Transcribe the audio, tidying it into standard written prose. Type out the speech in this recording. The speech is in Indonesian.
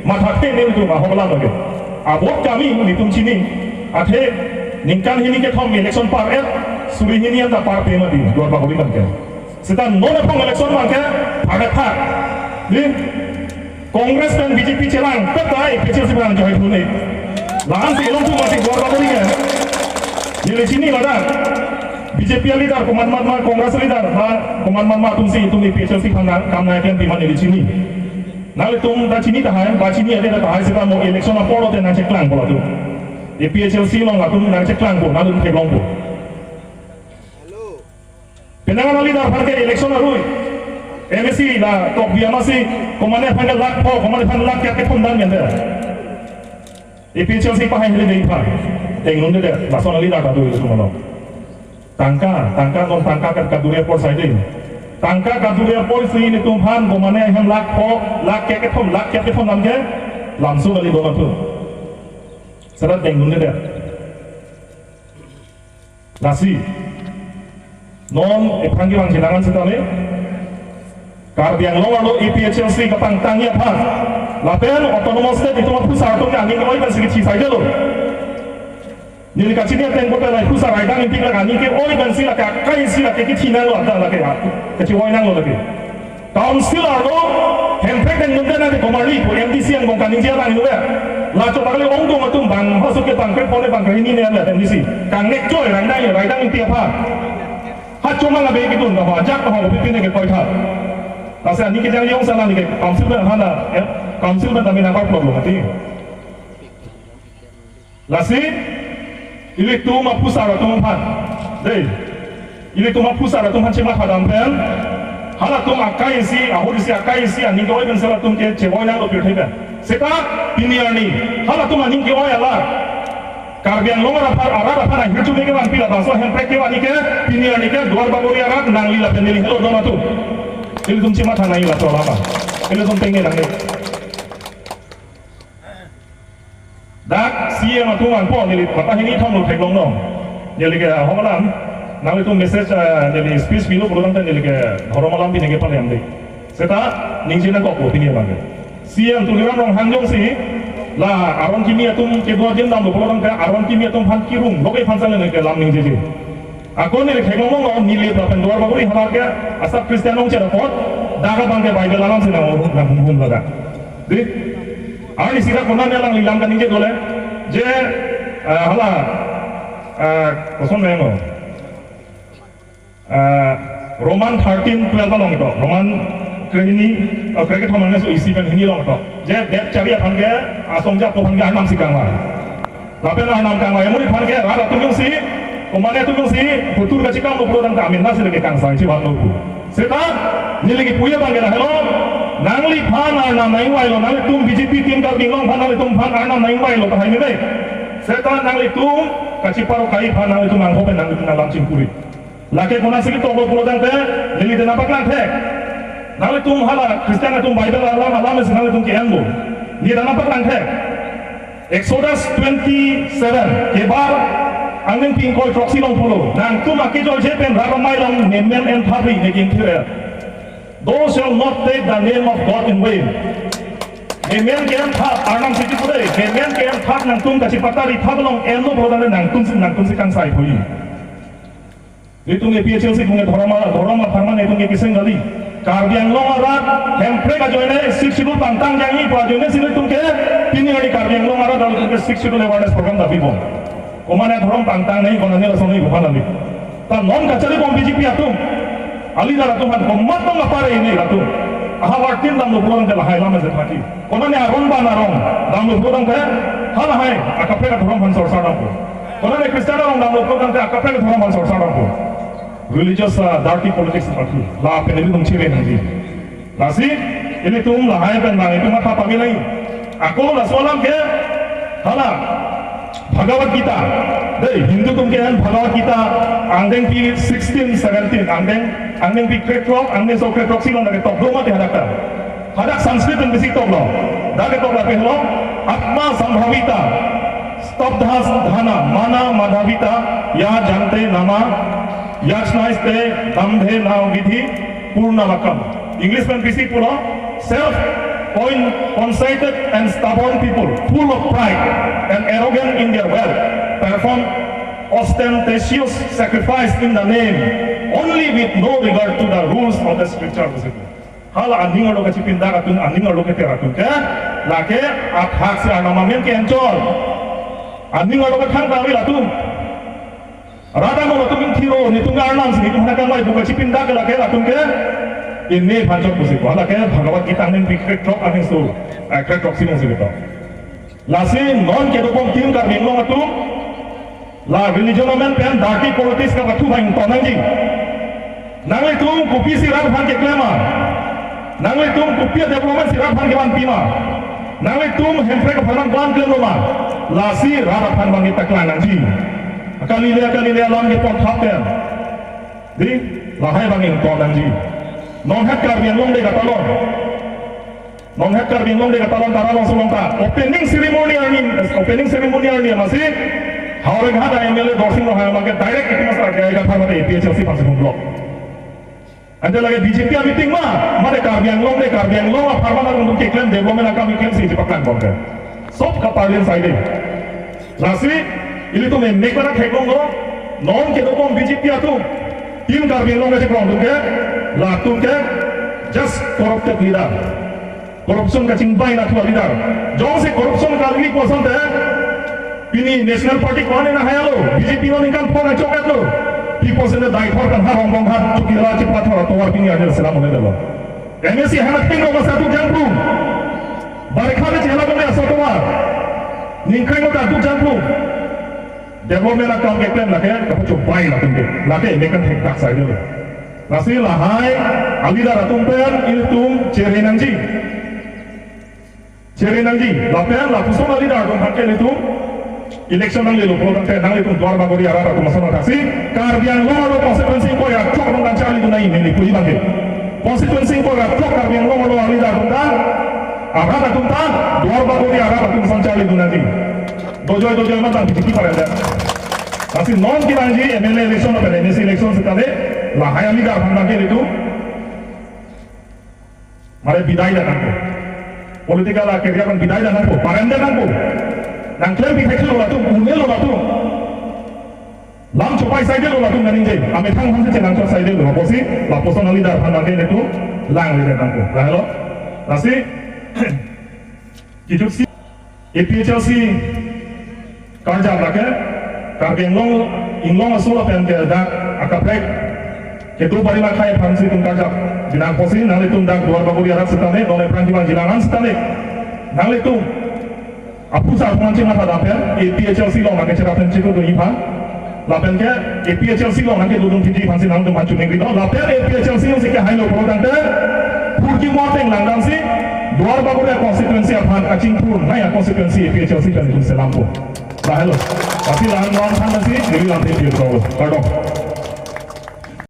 mathate ne tu ma hobla bage abot kami nitum chini athe ningkan hini ke thom election par et suri hini anda par pe ma di dor ba hobi banke seta non apong election banke ada thak ni Congress dan BJP celang petai kecil sebenarnya joy thune lahan si elong tu mati dor ba hobi ke ni sini ada BJP leader komandan Congress leader komandan tumsi tumi PHLC khana kamna ken timan di sini nale tum da sini dah ba sini ada dah seta mo election apolo te nang ceklang bola tu PHLC long tum nang ceklang bo nalun ke long bo penangan leader parke election arui MSC da top biamasi komane phanga lak pho komane phanga lak ke phondan mende PHLC pahai hele dei pha tengun de basona leader da tu sumono tangka non tangka kan kadure por side tangka kadure por si ni tum phan komane hem lak pho lak ke phom namge lamsu ali bo tu sara tengun de nasi non epanggi bang jenangan setane karbiang lo lalu EPHLC kapang tangnya phan lapen autonomous state itu mah pusat tu angin kau ikan sedikit saja lo jadi kat sini ada yang buat lagi pusat raidang inti lah angin ke oi kan sila kai sila ke Cina lo ada lagi kecil nang lo lagi council lo hempek dan nunda nanti komari tu MDC yang bongkar ninja lah itu ya lah coba kali orang tu matum bang masuk ke bangkai pole bangkai ini ni ada MDC kang nek joy raidang inti apa hat cuma lah begitu tu dah ajak dah orang pipin ke koi thar Nasa ni kita yang sana ni council ber hana council ber kami nampak problem hati lasi ini tu ma pusara tu phan deh ini tu ma pusara tu phan cuma hadam pen hala tu akai si ahuri si akai si ani koi kan salah tu ke cewai nang opir thai ben seta piniar ni hala tu maning koi ala karbian lo rapar arab apa nak hidup ni ke wan pila bangsa hempek ke wani ke piniar ni ke dua baburi arab nang lila penili hello dona tu ini tum cima tanah ini lah soal apa ini tum tinggi nang ni dak siya matu wan po ni patah ini thom lo thek long dong jadi ke homalam nang itu message jadi speech bilu pulang tan jadi ke horomalam bi nege pale amde seta ningjina ko ko tinggi banget siya tu liram rong hangjong si lah aron kimi atum ke dua jam dam lo pulang ke aron kimi atum phan kirung lokai phan sang ne ke lam ningji aku ni khengong lo nili prapen dua baburi hamar ke asap kristianong cara pot daga bangke bible alam sina nang hum laga di ani sira kona ne lang lilam kan ninje dole je hala koson mengo Roman 13:12 long itu Roman ini kerja thomane so isi kan ini long itu je dep cari apan ke asongja ko pan ke anam sikang wa lapen anam kang wa emuri pan ke rada tunjung si komane tunjung si putur ka cikang lo produng ka amin nasi lagi kang sai ci wa lo seta ni lagi puya bang ke hello nangli phan arna nai wai lo nang tum BJP tim ka bingong phan nang tum phan arna nai wai lo ka hai ni dei seta nangli tum ka ciparo kai phan nang tum nang ho pen nang tum nang lam cingkuri laki kona segi toko produng te nili de napak lang thek nangli tum hala Kristian tum Bible alam es nangli tum ke enbo ni de napak lang thek Exodus 27 ke bar angin ping koi proxy long polo nang tum akijol jepen ragamai long nemen en thabri neging thire those shall not take the name of God in vain nemen ke en thab arnam siti pore nemen ke en thab nang tum kasi patari thablong enno produng nang tum si kang sai phoi itu nge PHLC kunge dhorama tharman itu nge kiseng gali karbiang long arat hempre ka joine 6 schedule pantang jangi pa joine sile tumke tini hari karbiang long arat dalu tumke 6 schedule awareness program da bibo komane dhorom pantang nei konane la sonai bhana ni ta non kachari bom BJP atum ali da atum ko matto ngapare ini atum aha wartin dam lo program de la hai lama zetati konane aron ba narong dam lo program ka hala hai akape ka dhorom han sorsa dam ko konane Kristian rong dam lo program ka akape ka dhorom han sorsa dam ko religious dirty politics party la peneli tum chire nanti nasi ini tum la hai pen na itu mata pagi nahi aku la solam ke hala Bhagavad Gita dei Hindu tum ke han Bhagavad Gita angdeng pi 16 17 angdeng pi kretrok angdeng so kretrok silong dake top doma te hadak Sanskrit dan besi top lo dake top la pe lo atma sambhavita stobdhas dhana mana madhavita ya jante nama yachnaiste dambhe na vidhi purna vakam English में किसी पूरा self conceited and stubborn people, full of pride and arrogant in their wealth, perform ostentatious sacrifice in the name, only with no regard to the rules of the scripture. Hala aning alo kasi pindah ratun aning alo ke teratun ke, lake athak si anamamen ke encol, aning alo ke thang kawi ratun. Rada mo ratun kiro ni tunggal nam sini tunggal kamai buka si pindah ke lake ratun ke. Ini pancok musiko, hala ke Bhagavad Gita aning bikret trok aning su, kret trok si musiko. Lasi non kedopong tim kar binglong ratun. La religion men pen darky politics ka batu bang tonang jing. Nangle tum kopi sirat bhan ke klema. Nangle tum kopi development sirat bhan ke ban pima. Nangle tum hempre ka bhan ban klema ma. La si rara bhan bang ke taklan anji. Akali le long ke pon thap pen. Di la hai bang in tonang ji. Non hat kar biang long de ka talon. Non hat kar biang long de ka talon tara long sulong ta. Opening ceremony ni masih Hawreng hada MLA dorsing loh yang lagi direct itu masalah gaya gaya farmata APHLC pasang blok. Anda lagi BJP meeting mah, mana karbiang long farmata untuk iklan development akan iklan sih cepat bongkar. Sob kapalin side. Lasi, ini tuh make mana kekong lo, non kita pun BJP atu, tim karbiang long aja kurang tuh latung ke, just corrupted leader, corruption kacing bayi natu leader. Jauh se corruption kali ini kuasa deh. Ini National Party kau ni nak hayal lo, BJP lo ni kan pun nak coket lo. People sendiri daik thor kan har Hong Kong har cuki lah cepat thor atau war pini aja selam oleh dulu. MSC hangat ping nomor satu jangkung. Barikha ni cila kau ni asal tuar. Ningkai kau dah tu jangkung. Development nak kau keklaim lah kan, kau coba lah tunggu. Lagi ini kan hektak saja lo. Nasi lahai, alida ratung pen, iltum cerinangji. Lapen lapuson alida ratung pakai iltum. Election nang lelo program te nang lelo dwar bagori ara tu masana taksi karbiang lo constituency ko ya chok nang chali tu nai ni pui bangke constituency ko ya chok karbiang lo ali da tunda ara da tunda dwar bagori ara tu masana chali tu nai dojo ma tang tiki pare da asi non ki banji MLA election pe MSC election sekale la hayami da bhanga ke itu mare bidai da nang political career kan bidai da nang ko parende nang ko nang klaim bihekil lo latu, unel lo latu, lam copai side lo latu nganing je, ame thang hanse nang copai side lo, bosi, laposan ali dar phan lagi itu, lang lagi nang ko, lah lo, nasi, kijuk si, APHLC, kerja lagi, kerja inglong asal apa yang kerja, akaprek, ketu bari makai phansi tung kerja, jinang bosi, nang itu nang dua baguri arak setane, nolai pranjiman jinangan setane, nang itu Apu saat mancing mata dapat, APHLC lo nak cerita tentang itu tu ipan, lapen ke APHLC lo nak duduk fiji fansi nang tu mancung negeri tu, lapen APHLC lo sikit high lo program tu, purki muateng langgang si, dua bagus ya konstituensi apa kacing pun, naya konstituensi APHLC dan itu selampu, lah hello, tapi lahan orang sana si, jadi lantai dia tu, pardon.